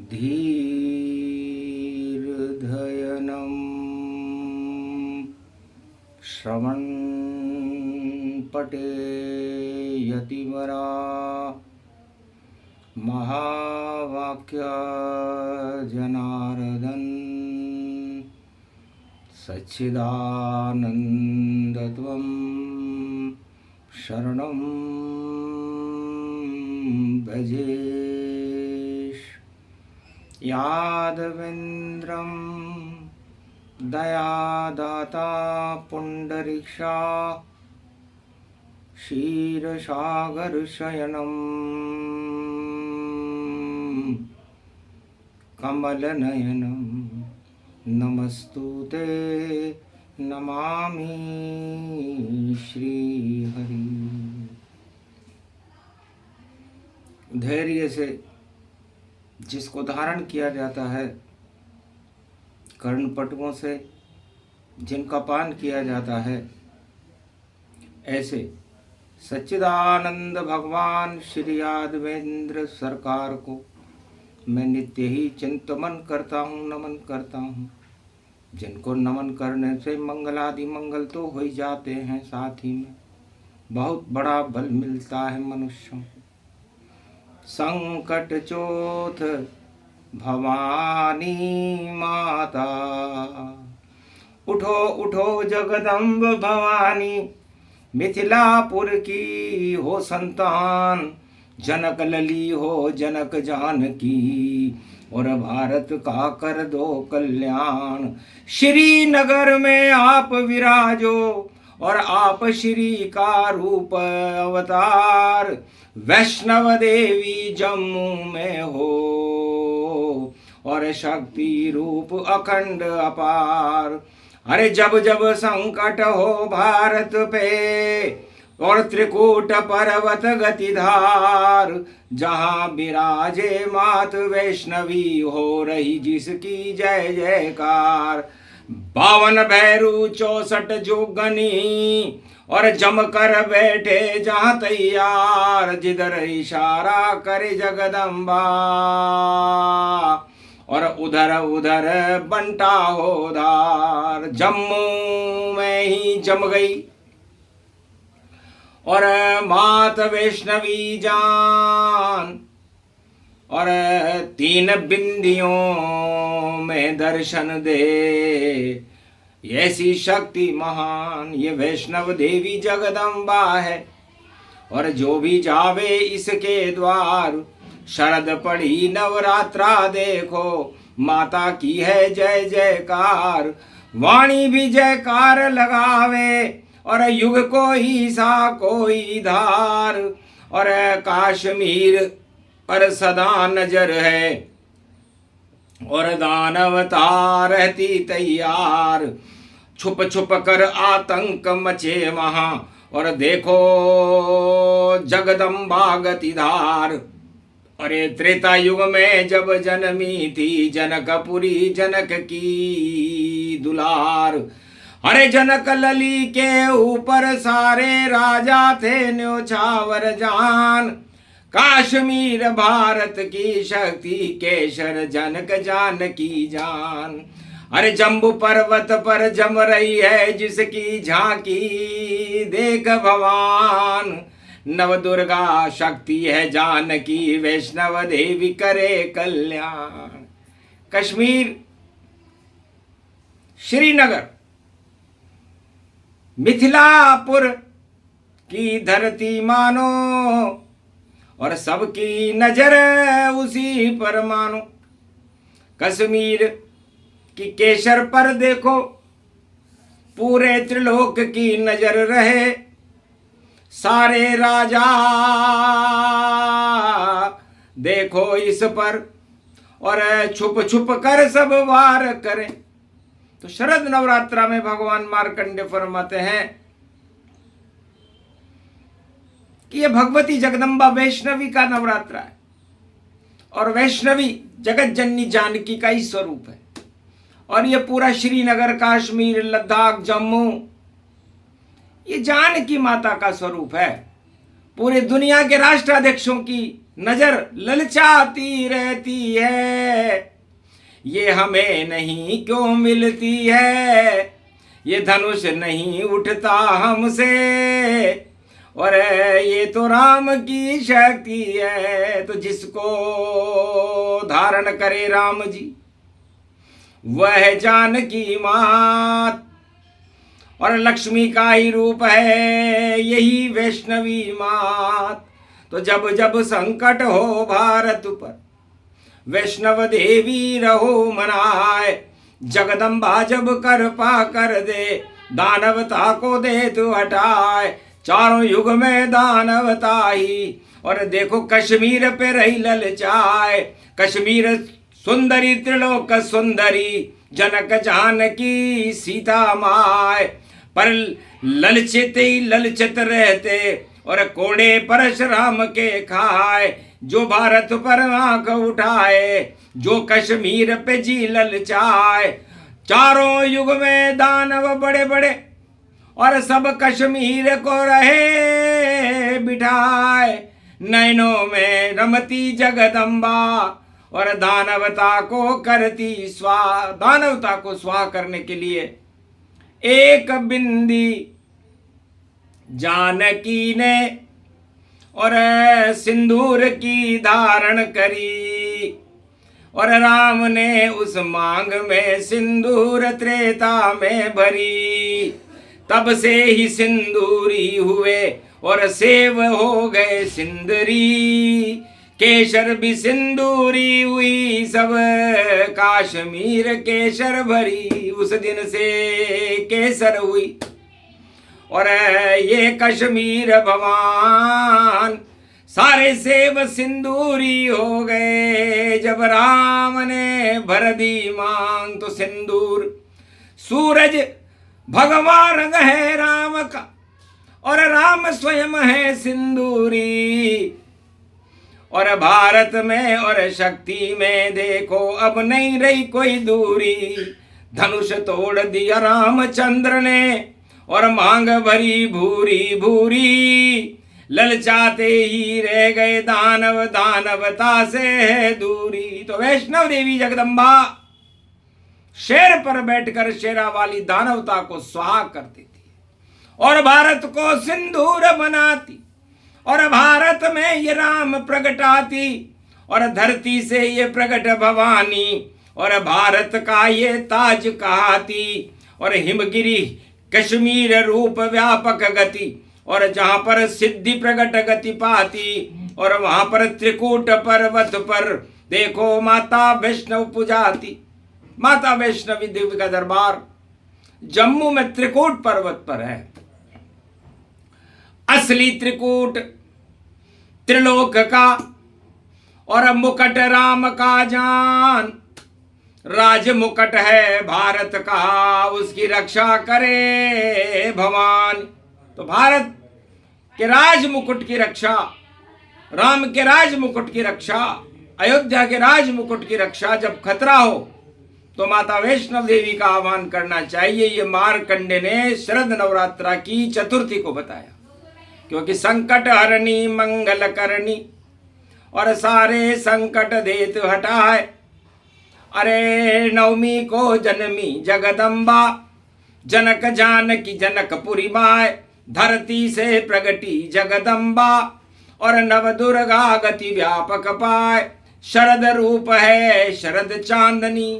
धीर्धयनं श्रवणपटे यतिवरा महावाक्य जनार्दन सच्चिदानन्दत्वं शरणं भजेश। यादवेन्द्रं दयादाता पुण्डरीक्षा क्षीरसागरशयनं कमलनयनं नमस्तुते नमामि श्रीहरि। धैर्य से जिसको धारण किया जाता है, कर्णपटुओं से जिनका पान किया जाता है, ऐसे सच्चिदानंद भगवान श्री यादवेंद्र सरकार को मैं नित्य ही चिंतन करता हूँ, नमन करता हूँ। जिनको नमन करने से मंगलादि मंगल तो हो ही जाते हैं, साथ ही में बहुत बड़ा बल मिलता है मनुष्यों को। संकट चोथ भवानी माता, उठो उठो जगदम्ब भवानी, मिथिलापुर की हो संतान, जनक लली हो जनक जानकी, और भारत का कर दो कल्याण। श्रीनगर में आप विराजो और आप श्री का रूप अवतार, वैष्णव देवी जम्मू में हो और शक्ति रूप अखंड अपार। अरे जब जब संकट हो भारत पे और त्रिकूट पर्वत गतिधार, जहाँ विराजे मात वैष्णवी हो रही जिसकी जय जयकार। 52 भैरू 64 जोगनी और जमकर बैठे जहाँ तैयार, जिधर इशारा करे जगदम्बा और उधर उधर बंटा हो धार। जम्मू में ही जम गई और मात वैष्णवी जान, और 3 बिंदियों में दर्शन दे। ऐसी शक्ति महान ये वैष्णव देवी जगदम्बा है, और जो भी जावे इसके द्वार, शरद पड़ी नवरात्रा देखो, माता की है जय जयकार। वाणी भी जयकार लगावे और युग कोई सा कोई धार, और काश्मीर पर सदा नजर है और दानवता रहती तैयार। छुप छुप कर आतंक मचे वहां, और देखो जगदम्बा गतिधार। अरे त्रेता युग में जब जन्मी थी जनकपुरी जनक की दुलार। अरे जनक लली के ऊपर सारे राजा थे न्योछावर जान, काश्मीर भारत की शक्ति केशर जनक जानकी जान। अरे जम्बू पर्वत पर जम रही है जिसकी झांकी, देख भवान नव दुर्गा शक्ति है जानकी, वैष्णव देवी करे कल्याण। कश्मीर, श्रीनगर, मिथिलापुर की धरती मानो, और सबकी नजर उसी पर मानो। कश्मीर की केसर पर देखो पूरे त्रिलोक की नजर रहे। सारे राजा देखो इस पर और छुप छुप कर सब वार करें। तो शरद नवरात्रा में भगवान मार्कंडे फरमाते हैं कि ये भगवती जगदम्बा वैष्णवी का नवरात्रा है, और वैष्णवी जगत जननी जानकी का ही स्वरूप है। और ये पूरा श्रीनगर, कश्मीर, लद्दाख, जम्मू, ये जानकी माता का स्वरूप है। पूरी दुनिया के राष्ट्राध्यक्षों की नजर ललचाती रहती है। ये हमें नहीं क्यों मिलती है, ये धनुष नहीं उठता हमसे, और ये तो राम की शक्ति है। तो जिसको धारण करे राम जी वह जानकी मात, और लक्ष्मी का ही रूप है यही वैष्णवी मात। तो जब जब संकट हो भारत पर वैष्णव देवी रहो मनाए, जगदम्बा जब कर पा कर दे दानवता को दे तू हटाए। चारों युग में दानवता ही, और देखो कश्मीर पे रही ललचाए। कश्मीर सुंदरी त्रिलोक सुंदरी, जनक जानकी सीता माय, पर ललचित ही ललचित रहते और कोड़े परशुराम के खाए। जो भारत पर आंख उठाए, जो कश्मीर पे जी ललचाए। चारों युग में दानव बड़े बड़े और सब कश्मीर को रहे बिठाए। नैनों में रमती जगदम्बा और दानवता को करती स्वाह। दानवता को स्वाह करने के लिए एक बिंदी जानकी ने और सिंदूर की धारण करी, और राम ने उस मांग में सिंदूर त्रेता में भरी। तब से ही सिंदूरी हुए और सेव हो गए सिंदरी। केशर भी सिंदूरी हुई, सब कश्मीर केशर भरी। उस दिन से केसर हुई और ये कश्मीर भवान सारे सेव सिंदूरी हो गए। जब राम ने भर दी मांग तो सिंदूर। सूरज भगवा रंग है राम का और राम स्वयं है सिंदूरी। और भारत में और शक्ति में देखो अब नहीं रही कोई दूरी। धनुष तोड़ दिया रामचंद्र ने और मांग भरी भूरी भूरी। ललचाते ही रह गए दानव, दानवता से है दूरी। तो वैष्णव देवी जगदम्बा शेर पर बैठकर शेरा वाली दानवता को स्वाहा कर देती है और भारत को सिंदूर बनाती, और भारत में ये राम प्रगटाती, और धरती से ये प्रगट भवानी और भारत का ये ताज कहाती। और हिमगिरी कश्मीर रूप व्यापक गति, और जहां पर सिद्धि प्रगट गति पाती, और वहां पर त्रिकूट पर्वत पर देखो माता वैष्णव पुजाती। माता वैष्णवी देवी का दरबार जम्मू में त्रिकूट पर्वत पर है। असली त्रिकूट त्रिलोक का और मुकुट राम का जान। राज मुकुट है भारत का, उसकी रक्षा करे भवान। तो भारत के राज मुकुट की रक्षा, राम के राज मुकुट की रक्षा, अयोध्या के राज मुकुट की रक्षा जब खतरा हो तो माता वैष्णव देवी का आह्वान करना चाहिए। ये मार्कंडे ने शरद नवरात्रा की चतुर्थी को बताया, क्योंकि संकट हरणी मंगल करनी और सारे संकट देत हटाए। अरे नवमी को जन्मी जगदम्बा, जनक जानकी जनकपुरी माय। धरती से प्रगटी जगदम्बा और नव दुर्गा गति व्यापक पाए। शरद रूप है शरद चांदनी,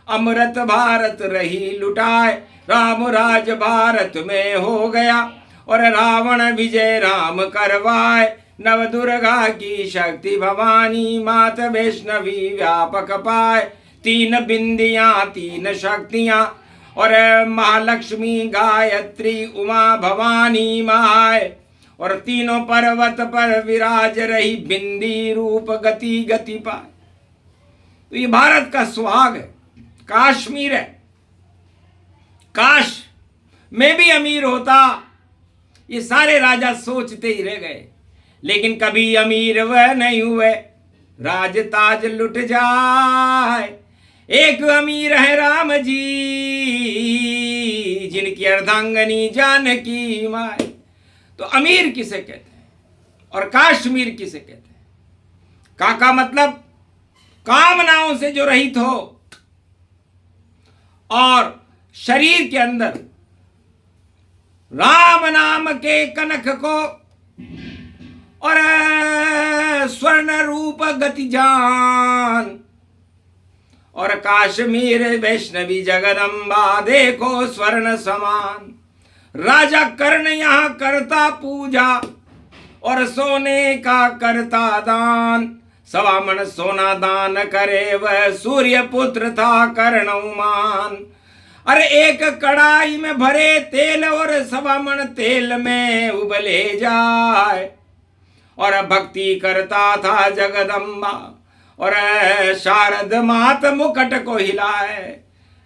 अमृत भारत रही लुटाए। राम राज भारत में हो गया और रावण विजय राम करवाए। नव दुर्गा की शक्ति भवानी मात वैष्णवी व्यापक पाए। तीन बिंदियां तीन शक्तियां और महालक्ष्मी गायत्री उमा भवानी माय। और तीनों पर्वत पर विराज रही बिंदी रूप गति गति पाए। तो ये भारत का सुहाग है, काश्मीर है। काश मैं भी अमीर होता, ये सारे राजा सोचते ही रह गए, लेकिन कभी अमीर वह नहीं हुए राज ताज लुट जाए। एक अमीर है राम जी, जिनकी अर्धांगनी जानकी माय। तो अमीर किसे कहते हैं और काश्मीर किसे कहते हैं? का मतलब कामनाओं से जो रहित हो और शरीर के अंदर राम नाम के कनक को और स्वर्ण रूप गति जान और काश्मीर वैष्णवी जगदम्बा देखो स्वर्ण समान। राजा कर्ण यहाँ करता पूजा और सोने का करता दान। 1.25 मन सोना दान करे वह सूर्य पुत्र था कर्णमान। अरे एक कड़ाई में भरे तेल और 1.25 मन तेल में उबले जाए और भक्ति करता था जगदम्बा और शारद मात मुकुट को हिलाए।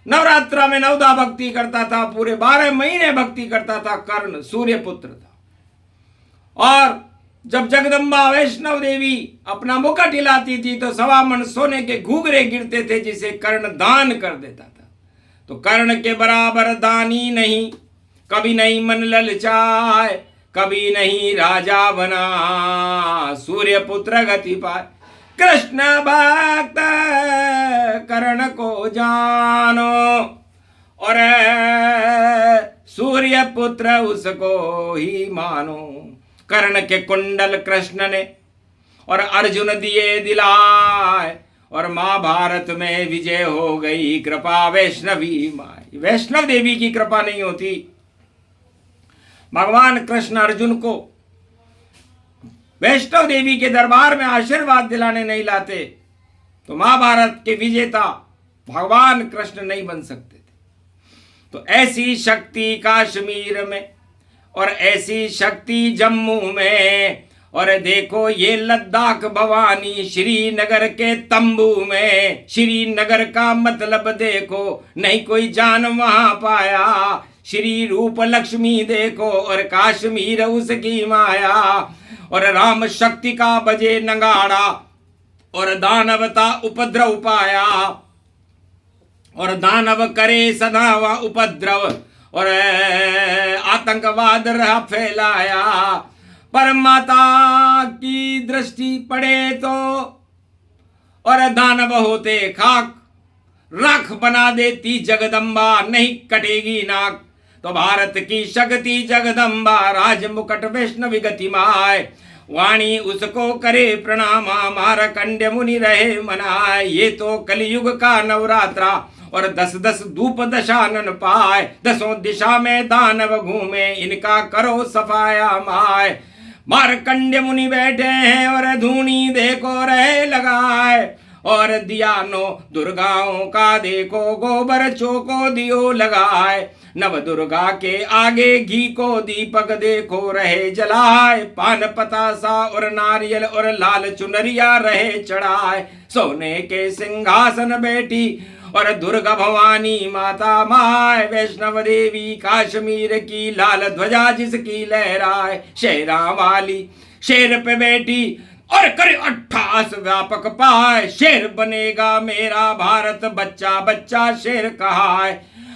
नवरात्रा में 9 भक्ति करता था, पूरे 12 महीने भक्ति करता था। कर्ण सूर्य पुत्र था और जब जगदम्बा वैष्णव देवी अपना मुकुट हिलाती थी तो 1.25 मन सोने के घूंघरे गिरते थे जिसे कर्ण दान कर देता था। तो कर्ण के बराबर दानी नहीं, कभी नहीं मन ललचाए, कभी नहीं राजा बना, सूर्य पुत्र गति पाए। कृष्ण भक्त कर्ण को जानो और सूर्य पुत्र उसको ही मानो। कर्ण के कुंडल कृष्ण ने और अर्जुन दिए दिलाए और महाभारत में विजय हो गई। कृपा वैष्णवी माई। वैष्णव देवी की कृपा नहीं होती, भगवान कृष्ण अर्जुन को वैष्णव देवी के दरबार में आशीर्वाद दिलाने नहीं लाते तो महाभारत के विजेता भगवान कृष्ण नहीं बन सकते थे। तो ऐसी शक्ति कश्मीर में और ऐसी शक्ति जम्मू में और देखो ये लद्दाख भवानी श्रीनगर के तंबू में। श्रीनगर का मतलब देखो, नहीं कोई जान वहां पाया। श्री रूप लक्ष्मी देखो और काश्मीर उसकी माया। और राम शक्ति का बजे नगाड़ा और दानवता उपद्रव पाया और दानव करे सदा व उपद्रव और आतंकवाद रहा फैलाया। पर माता की दृष्टि पड़े तो और दानव होते खाक, राख बना देती जगदम्बा, नहीं कटेगी नाक। तो भारत की शक्ति जगदम्बा, राज मुकुट वैष्णवी गति माय। वाणी उसको करे प्रणाम, मारकंड्य मुनि रहे मनाए। ये तो कलयुग का नवरात्रा और 10-10 धूप दशानन पाए। 10 दिशा में दानव घूमे, इनका करो सफाया माय। मारकंड्य मुनि बैठे हैं और धूनी देखो रहे लगाए और दिया नो दुर्गाओं का देखो गोबर चौको दियो लगाए। नव दुर्गा के आगे घी को दीपक देखो रहे जलाए। पान पतासा और नारियल और लाल चुनरिया रहे चढ़ाए। सोने के सिंहासन बैठी और दुर्गा भवानी माता माय। वैष्णव देवी कश्मीर की लाल ध्वजा जिसकी लहराए। शेरा वाली शेर पे बैठी और करे 28 व्यापक पाए। शेर बनेगा मेरा भारत, बच्चा बच्चा शेर कहाए।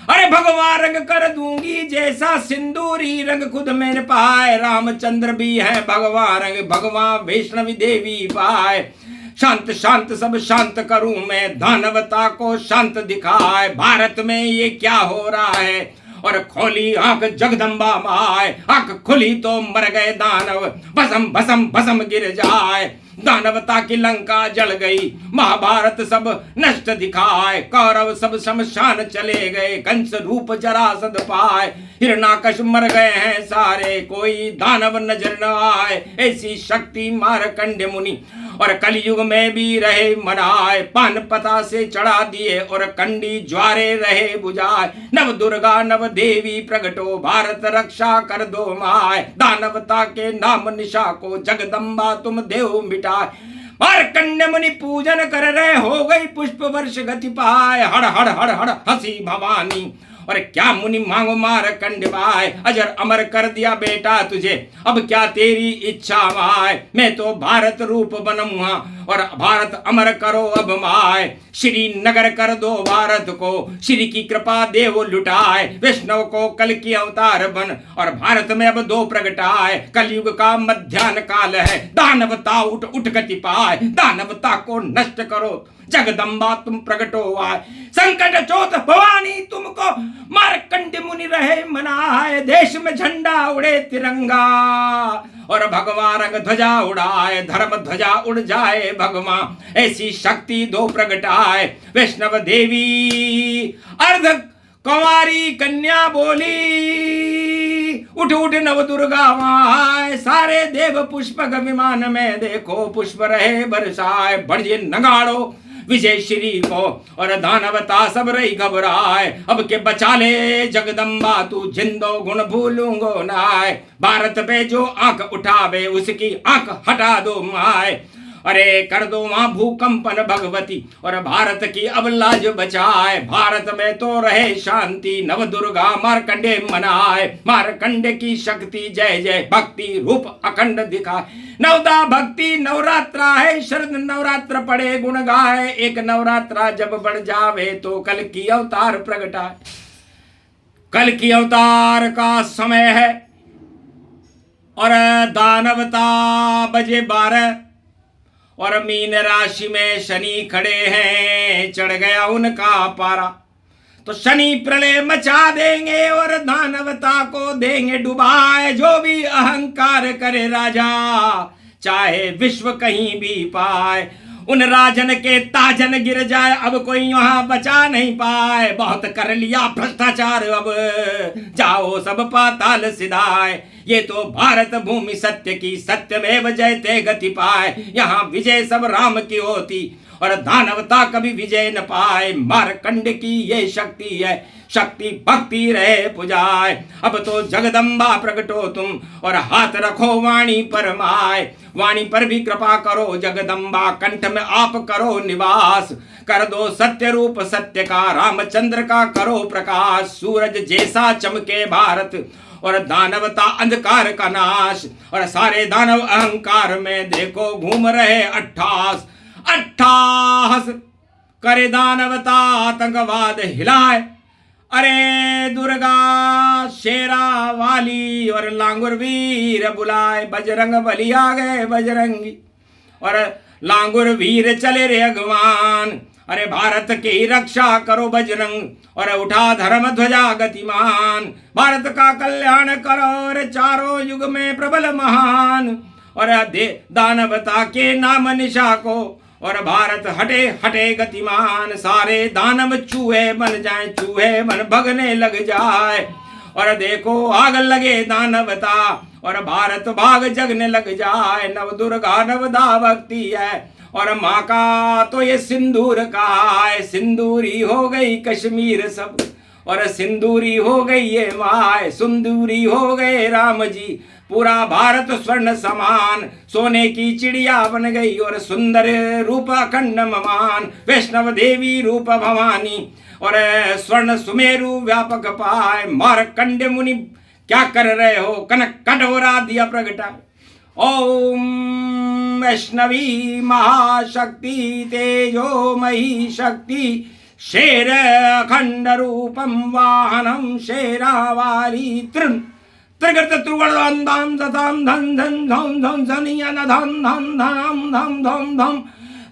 अरे भगवा रंग कर दूंगी जैसा सिंदूरी रंग खुद मैंने पाए। रामचंद्र भी है भगवा रंग, भगवान वैष्णवी देवी पाए। शांत शांत सब शांत करूं मैं, दानवता को शांत दिखाए। भारत में ये क्या हो रहा है और खोली आंख जगदम्बा माय। आंख खुली तो मर गए दानव, भसम भसम भसम गिर जाए। दानवता की लंका जल गई, महाभारत सब नष्ट दिखाए। कौरव सब शमशान चले गए, कंस रूप जरासंध पाए। हिरणाकश मर गए हैं सारे, कोई दानव नजर न आए। ऐसी शक्ति मारकंड्य मुनि और कलयुग में भी रहे मनाए। पान पता से चढ़ा दिए और कंडी ज्वारे रहे बुझाए। नव दुर्गा नव देवी प्रगटो, भारत रक्षा कर दो माय। दानवता के नाम निशा को जगदम्बा तुम देव मिटाए। मारकंड्य मुनि पूजन कर रहे, हो गई पुष्प वर्ष गति पाए। हड़ हड़ हड़ हड़ हंसी भवानी और क्या मुनि मांगो मारकंड भाई, अजर अमर कर दिया बेटा तुझे, अब क्या तेरी इच्छा माय, मैं तो भारत रूप बनूंगा और भारत अमर करो अब माय। श्री नगर कर दो भारत को, श्री की कृपा देव लुटाए, वैष्णव को कल की अवतार बन और भारत में अब दो प्रगटाए। कलयुग का मध्यान्ह काल है, दानवता उठ उठ गति पाए, दानवता को नष्ट करो जगदम्बा तुम प्रकटो आए। संकट चोत भवानी तुमको मारकंड मुनि रहे मनाए, देश में झंडा उड़े तिरंगा और भगवान रंग ध्वजा उड़ाए, धर्म ध्वजा उड़ जाए भगवान, ऐसी शक्ति दो प्रगटाए। वैष्णव देवी अर्ध कुंवारी कन्या बोली, उठ उठ नव दुर्गा माय, सारे देव पुष्पक विमान में देखो पुष्प रहे बरसाए। बढ़िए नगाड़ो विजय श्री को और दानवता सब रही घबराए, अब के बचा ले जगदम्बा तू जिंदो गुण भूलूंगो नाय। भारत पे जो आंख उठावे उसकी आंख हटा दो माय, अरे कर दो वहां भूकंपन भगवती और भारत की अब लाज बचाए। भारत में तो रहे शांति, नव दुर्गा मारकंडे मनाए, मारकंडे की शक्ति जय जय भक्ति रूप अखंड दिखाए। नवदा भक्ति नवरात्रा है, शरद नवरात्र पड़े गुण गाए, एक नवरात्रा जब बढ़ जावे तो कल की अवतार प्रगटाए। कल की अवतार का समय है और दानवता बजे 12 और मीन राशि में शनि खड़े हैं, चढ़ गया उनका पारा, तो शनि प्रलय मचा देंगे और दानवता को देंगे डुबाए। जो भी अहंकार करे राजा चाहे विश्व कहीं भी पाए, उन राजन के ताजन गिर जाए, अब कोई यहाँ बचा नहीं पाए। बहुत कर लिया भ्रष्टाचार, अब जाओ सब पाताल सिधाए। ये तो भारत भूमि सत्य की, सत्यमेव जयते गति पाए। यहाँ विजय सब राम की होती और दानवता कभी विजय न पाए। मारकंड की ये शक्ति है, शक्ति भक्ति रहे पुजाए। अब तो जगदम्बा प्रगटो तुम और हाथ रखो वाणी पर माय, वाणी पर भी कृपा करो जगदम्बा, कंठ में आप करो निवास। कर दो सत्य रूप सत्य का, रामचंद्र का करो प्रकाश। सूरज जैसा चमके भारत और दानवता अंधकार का नाश, और सारे दानव अहंकार में देखो घूम रहे अट्ठास। अट्ठास करे दानवता आतंकवाद हिलाए, अरे दुर्गा शेरा वाली और लांगुर वीर बुलाए। बजरंग बली आ गए बजरंगी और लांगुर वीर चले रे अगवान, अरे भारत की रक्षा करो बजरंग और उठा धर्म ध्वजा गतिमान। भारत का कल्याण करो और चारों युग में प्रबल महान, और दे दानवता के नाम निशा को और भारत हटे हटे गतिमान। सारे दानव चूहे बन जाए, चूहे बन भगने लग जाए, और देखो आग लगे दानवता और भारत भाग जगने लग जाए। नव दुर्गा नवदा भक्ति है और माँ का तो ये सिंदूर का है। सिंदूरी हो गई कश्मीर सब और सिंदूरी हो गई ये माय, सिंदूरी हो गए राम जी, पूरा भारत स्वर्ण समान। सोने की चिड़िया बन गई और सुंदर रूप अखंड ममान। वैष्णव देवी रूप भवानी और स्वर्ण सुमेरु व्यापक पाए। मारकंड मुनि क्या कर रहे हो, कनक कटोरा दिया प्रगटा। ओम वैष्णवी महाशक्ति तेजोमयी शक्ति, शेर अखंड रूपम वाहनम शेरावाली तृण त्रिगत त्रुवण धाम धाम धन धन धम धम धनियन धम धम धम धम धम धम।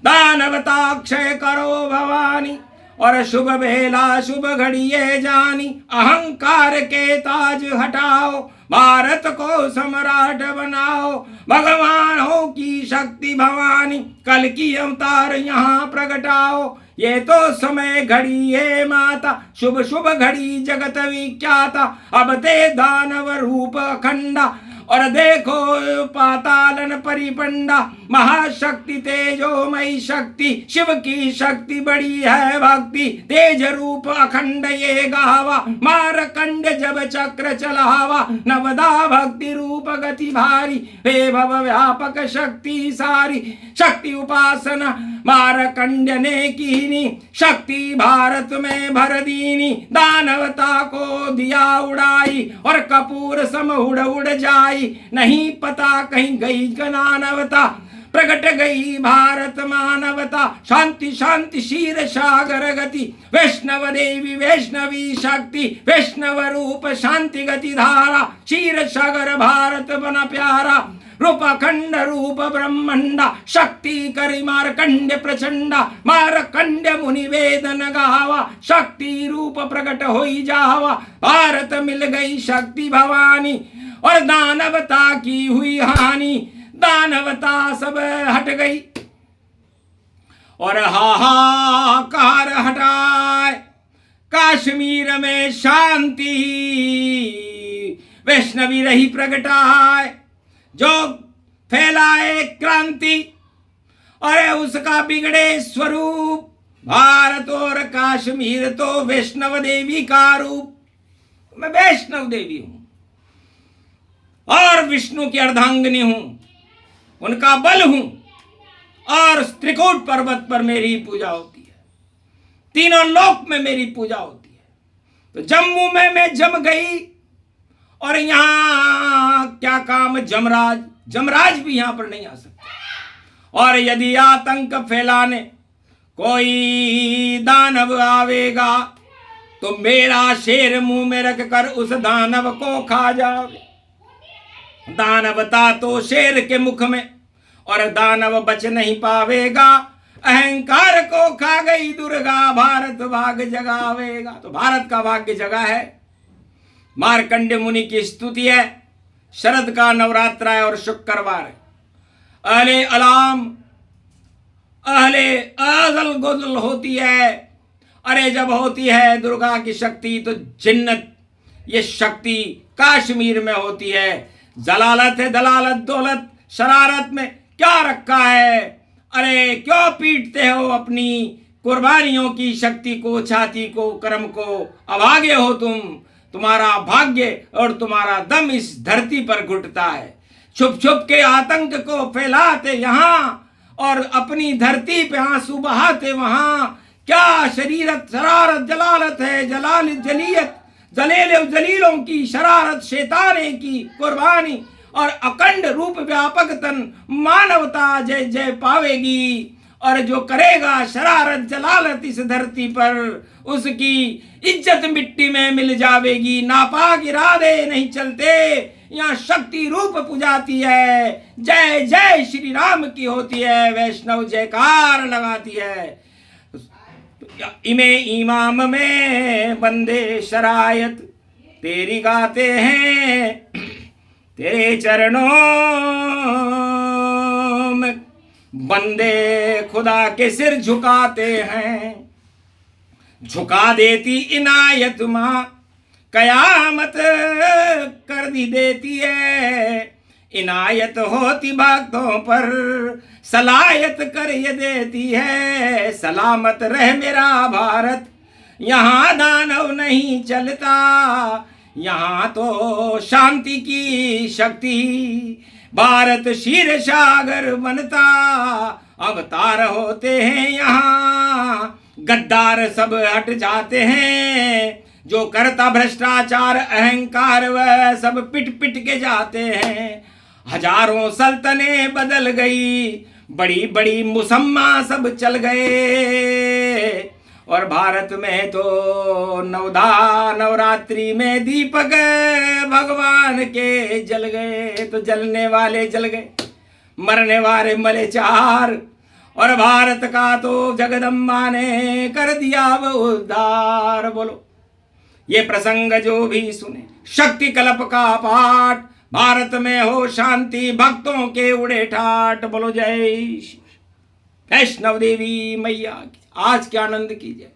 दानवता क्षय करो भवानी और शुभ बेला शुभ घड़िए जानी। अहंकार के ताज हटाओ, भारत को सम्राट बनाओ। भगवानों की शक्ति भवानी, कल की अवतार यहाँ प्रगटाओ। ये तो समय घड़ी है माता, शुभ शुभ घड़ी जगत विख्याता। अब ते दानव रूप अखंडा और देखो पातालन परिपंडा, महाशक्ति तेजोमयी शक्ति, शिव की शक्ति बड़ी है भक्ति, तेज रूप अखंड ये गावा, मारकंड जब चक्र चलावा, नवदा भक्ति रूप गति भारी, हे भव व्यापक शक्ति सारी, शक्ति उपासना मारकंड ने कीनी, शक्ति भारत में भर दीनी, दानवता को दिया उड़ाई, और कपूर सम उड़ उड़ जाई, नहीं पता कहीं गई दानवता, प्रकट गई भारत मानवता, शांति शांति क्षीर सागर गति, वैष्णव देवी वैष्णवी शक्ति, वैष्णव रूप शांति गति धारा, क्षीर सागर भारत बना प्यारा, रूप अखंड रूप ब्रह्मंडा, शक्ति करि मारकंड प्रचंडा, मारकंड मुनि वेदन गावा, शक्ति रूप प्रकट होई जावा, भारत मिल गई शक्ति भवानी, और दानवता की हुई हानि, दानवता सब हट गई, और हाहाकार हटाए, कश्मीर में शांति, वैष्णवी रही प्रगटाए, जो फैलाए क्रांति, अरे उसका बिगड़े स्वरूप, भारत और कश्मीर तो वैष्णव देवी का रूप, मैं वैष्णव देवी हूं और विष्णु की अर्धांगिनी हूं, उनका बल हूं, और त्रिकूट पर्वत पर मेरी पूजा होती है, तीनों लोक में मेरी पूजा होती है। तो जम्मू में मैं जम गई, और यहां क्या काम, जमराज भी यहां पर नहीं आ सकता, और यदि आतंक फैलाने कोई दानव आवेगा, तो मेरा शेर मुंह में रख कर उस दानव को खा जावे, दानवता तो शेर के मुख में, और दानव बच नहीं पावेगा, अहंकार को खा गई दुर्गा, भारत भाग्य जगावेगा। तो भारत का भाग्य जगा है, मार्कंड मुनि की स्तुति है, शरद का नवरात्र है और शुक्रवार है, अहले अलाम अहले अजल गुजल होती है, अरे जब होती है दुर्गा की शक्ति तो जिन्नत, ये शक्ति कश्मीर में होती है, जलालत है दलालत दौलत शरारत में क्या रखा है, अरे क्यों पीटते हो अपनी कुर्बानियों की शक्ति को, छाती को, कर्म को, अभागे हो तुम, तुम्हारा भाग्य और तुम्हारा दम इस धरती पर घुटता है, छुप छुप के आतंक को फैलाते यहाँ, और अपनी धरती पे आंसू बहाते वहां, क्या शरीरत शरारत जलालत है, जलाल जलीयत जलीलों की शरारत, शैताने की कुर्बानी, और अखंड रूप व्यापक तन मानवता जय जय पावेगी, और जो करेगा शरारत जलालत इस धरती पर, उसकी इज्जत मिट्टी में मिल जावेगी, नापाक इरादे नहीं चलते, यहाँ शक्ति रूप पुजाती है, जय जय श्री राम की होती है, वैष्णव जयकार लगाती है, इमे इमाम में बंदे शरायत तेरी गाते हैं, तेरे चरणों में बंदे खुदा के सिर झुकाते हैं, झुका देती इनायत माँ, कयामत कर दी देती है, इनायत होती भक्तों पर, सलायत कर ये देती है, सलामत रह मेरा भारत, यहाँ दानव नहीं चलता, यहाँ तो शांति की शक्ति, भारत क्षीर सागर बनता, अवतार होते हैं यहाँ, गद्दार सब हट जाते हैं, जो करता भ्रष्टाचार अहंकार वह सब पिट पिट के जाते हैं, हजारों सल्तने बदल गई, बड़ी बड़ी मुसम्मा सब चल गए, और भारत में तो नवरात्रि में दीपक भगवान के जल गए, तो जलने वाले जल गए, मरने वाले मरे चार, और भारत का तो जगदम्बा ने कर दिया वो उद्धार। बोलो ये प्रसंग जो भी सुने, शक्ति कल्प का पाठ, भारत में हो शांति, भक्तों के उड़े ठाट। बोलो जय वैष्णव देवी मैया की, आज के आनंद की जय।